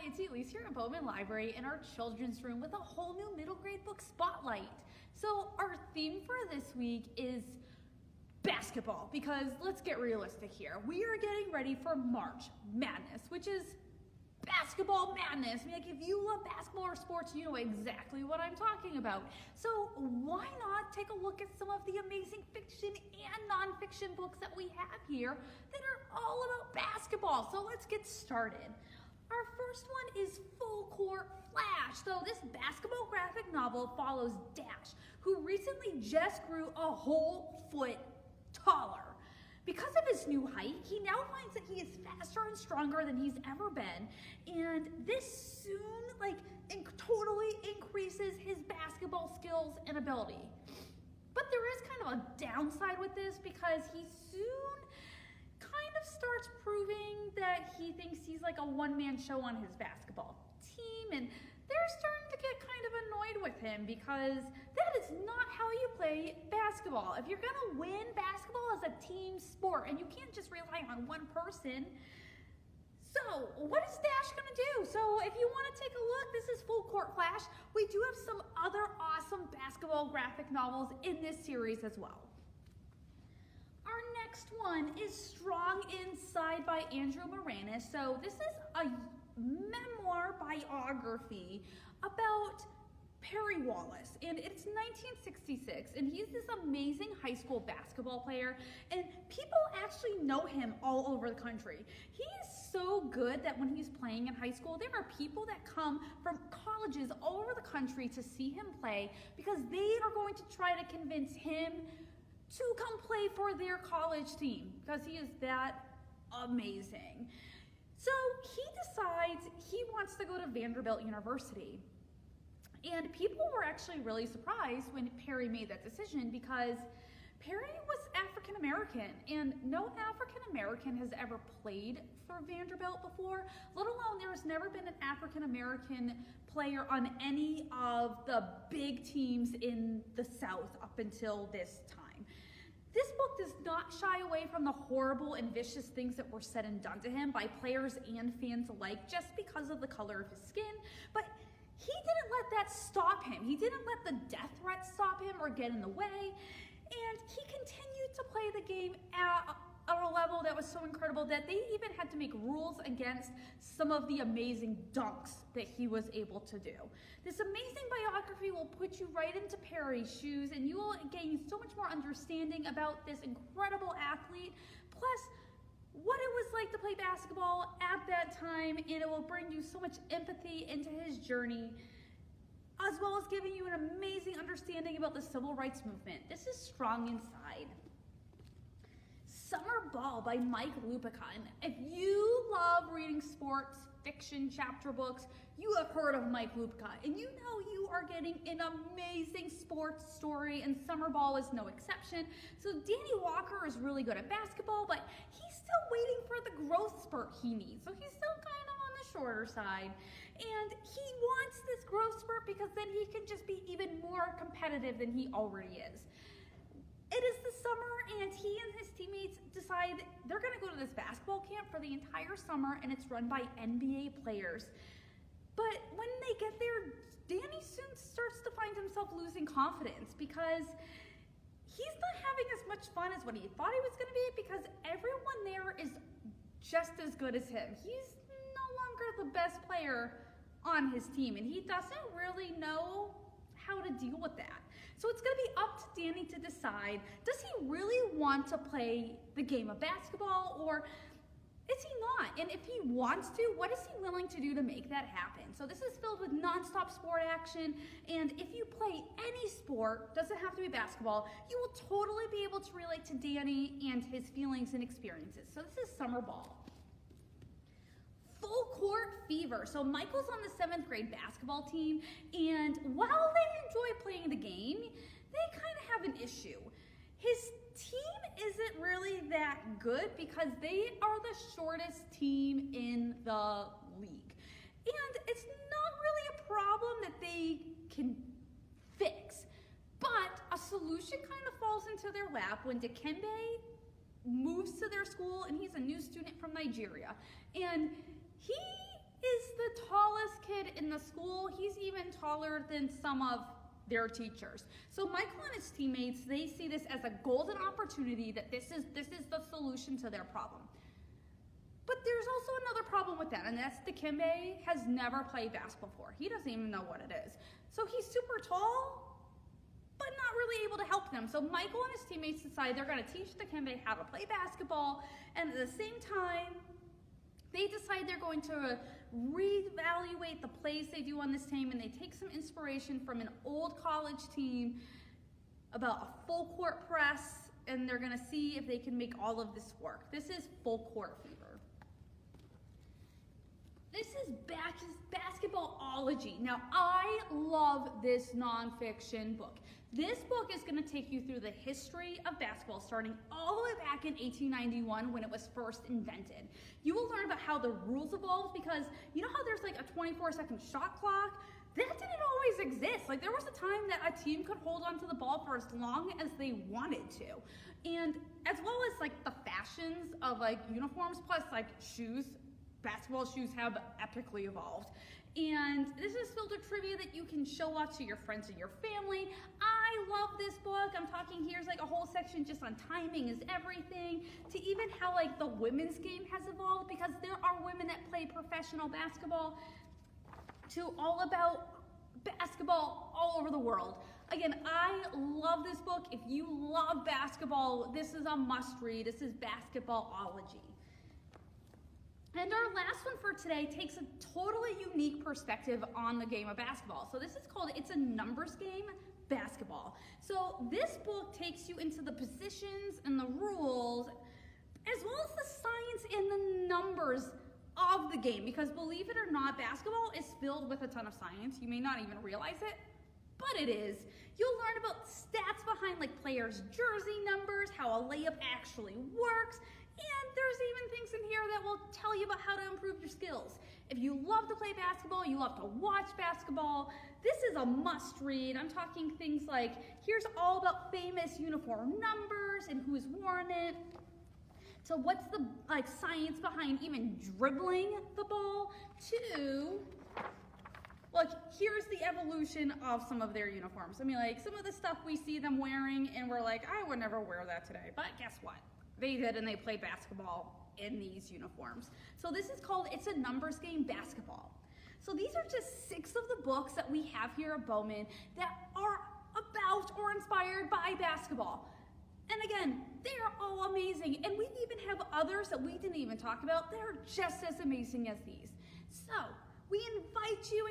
it's Elise here at Bowman Library in our children's room with a whole new middle grade book spotlight. So our theme for this week is basketball, because let's get realistic here. We are getting ready for March Madness, which is basketball madness. I mean, like, if you love basketball or sports, you know exactly what I'm talking about. So why not take a look at some of the amazing fiction and nonfiction books that we have here that are all about basketball. So let's get started. Our first one is Full Court Flash. So this basketball graphic novel follows Dash, who recently just grew a whole foot taller. Because of his new height, he now finds that he is faster and stronger than he's ever been, and this soon totally increases his basketball skills and ability. But there is kind of a downside with this, because he soon kind of starts proving that he thinks he's like a one-man show on his basketball team, and they're starting to get kind of annoyed with him, because that is not how you play basketball. If you're gonna win, basketball is a team sport, and you can't just rely on one person. So what is Dash gonna do? So if you wanna take a look, this is Full Court Flash. We do have some other awesome basketball graphic novels in this series as well. Our next one is Strong Inside by Andrew Moranis. So this is a memoir biography about Perry Wallace, and it's 1966, and he's this amazing high school basketball player, and people actually know him all over the country. He is so good that when he's playing in high school, there are people that come from colleges all over the country to see him play, because they are going to try to convince him to come play for their college team, because he is that amazing. So he decides he wants to go to Vanderbilt University. And people were actually really surprised when Perry made that decision, because Perry was African American, and no African American has ever played for Vanderbilt before, let alone there has never been an African American player on any of the big teams in the South up until this time. This book does not shy away from the horrible and vicious things that were said and done to him by players and fans alike, just because of the color of his skin, but he didn't let that stop him. He didn't let the death threats stop him or get in the way, and he continued to play the game at a level that was so incredible that they even had to make rules against some of the amazing dunks that he was able to do. This amazing biography will put you right into Perry's shoes, and you will gain so much more understanding about this incredible athlete, plus what it was like to play basketball at that time, and it will bring you so much empathy into his journey, as well as giving you an amazing understanding about the civil rights movement. This is Strong Inside. Summer Ball by Mike Lupica. And if you love reading sports fiction chapter books, you have heard of Mike Lupica, and you know you are getting an amazing sports story, and Summer Ball is no exception. So Danny Walker is really good at basketball, but he's still waiting for the growth spurt he needs. So he's still kind of on the shorter side, and he wants this growth spurt because then he can just be even more competitive than he already is. It is the summer, and he and his teammates decide they're going to go to this basketball camp for the entire summer, and it's run by NBA players. But when they get there, Danny soon starts to find himself losing confidence, because he's not having as much fun as what he thought he was going to be, because everyone there is just as good as him. He's no longer the best player on his team, and he doesn't really know how to deal with that. So it's going to be up to Danny to decide, does he really want to play the game of basketball, or is he not? And if he wants to, what is he willing to do to make that happen? So this is filled with nonstop sport action, and if you play any sport, doesn't have to be basketball, you will totally be able to relate to Danny and his feelings and experiences. So this is Summer Ball. Full Court Fever. So Michael's on the 7th grade basketball team, and while they enjoy playing the game, they kind of have an issue. His team isn't really that good, because they are the shortest team in the league. And it's not really a problem that they can fix, but a solution kind of falls into their lap when Dikembe moves to their school, and he's a new student from Nigeria. And he is the top school, he's even taller than some of their teachers. So Michael and his teammates, they see this as a golden opportunity, that this is the solution to their problem. But there's also another problem with that, and that's Dikembe has never played basketball before. He doesn't even know what it is. So he's super tall, but not really able to help them. So Michael and his teammates decide they're going to teach Dikembe how to play basketball, and at the same time, they decide they're going to reevaluate the plays they do on this team, and they take some inspiration from an old college team about a full court press, and they're going to see if they can make all of this work. This is full court fever. This is Basketballology. Now, I love this nonfiction book. This book is going to take you through the history of basketball, starting all the way back in 1891 when it was first invented. You will learn about how the rules evolved, because you know how there's like a 24-second shot clock? That didn't always exist. Like, there was a time that a team could hold onto the ball for as long as they wanted to. And as well as like the fashions of like uniforms, plus like shoes. Basketball shoes have epically evolved. And this is filled with trivia that you can show off to your friends and your family. I love this book. I'm talking, here's like a whole section just on timing is everything, to even how like the women's game has evolved, because there are women that play professional basketball, to all about basketball all over the world. Again, I love this book. If you love basketball, this is a must read. This is Basketballology. And our last one for today takes a totally unique perspective on the game of basketball. So this is called It's a Numbers Game, Basketball. So this book takes you into the positions and the rules, as well as the science and the numbers of the game. Because believe it or not, basketball is filled with a ton of science. You may not even realize it, but it is. You'll learn about stats behind like players' jersey numbers, how a layup actually works, and there's even things in here that will tell you about how to improve your skills. If you love to play basketball, you love to watch basketball, this is a must read. I'm talking things like, here's all about famous uniform numbers and who's worn it. So what's the like science behind even dribbling the ball, to like, here's the evolution of some of their uniforms. I mean, like, some of the stuff we see them wearing and we're like, I would never wear that today. But guess what? They did, and they play basketball in these uniforms. So this is called It's a Numbers Game, Basketball. So these are just 6 of the books that we have here at Bowman that are about or inspired by basketball. And again, they are all amazing. And we even have others that we didn't even talk about that are just as amazing as these. So we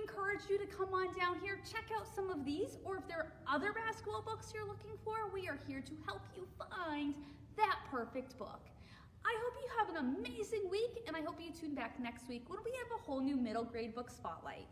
encourage you to come on down here, check out some of these, or if there are other basketball books you're looking for, we are here to help you find that perfect book. I hope you have an amazing week, and I hope you tune back next week when we have a whole new middle grade book spotlight.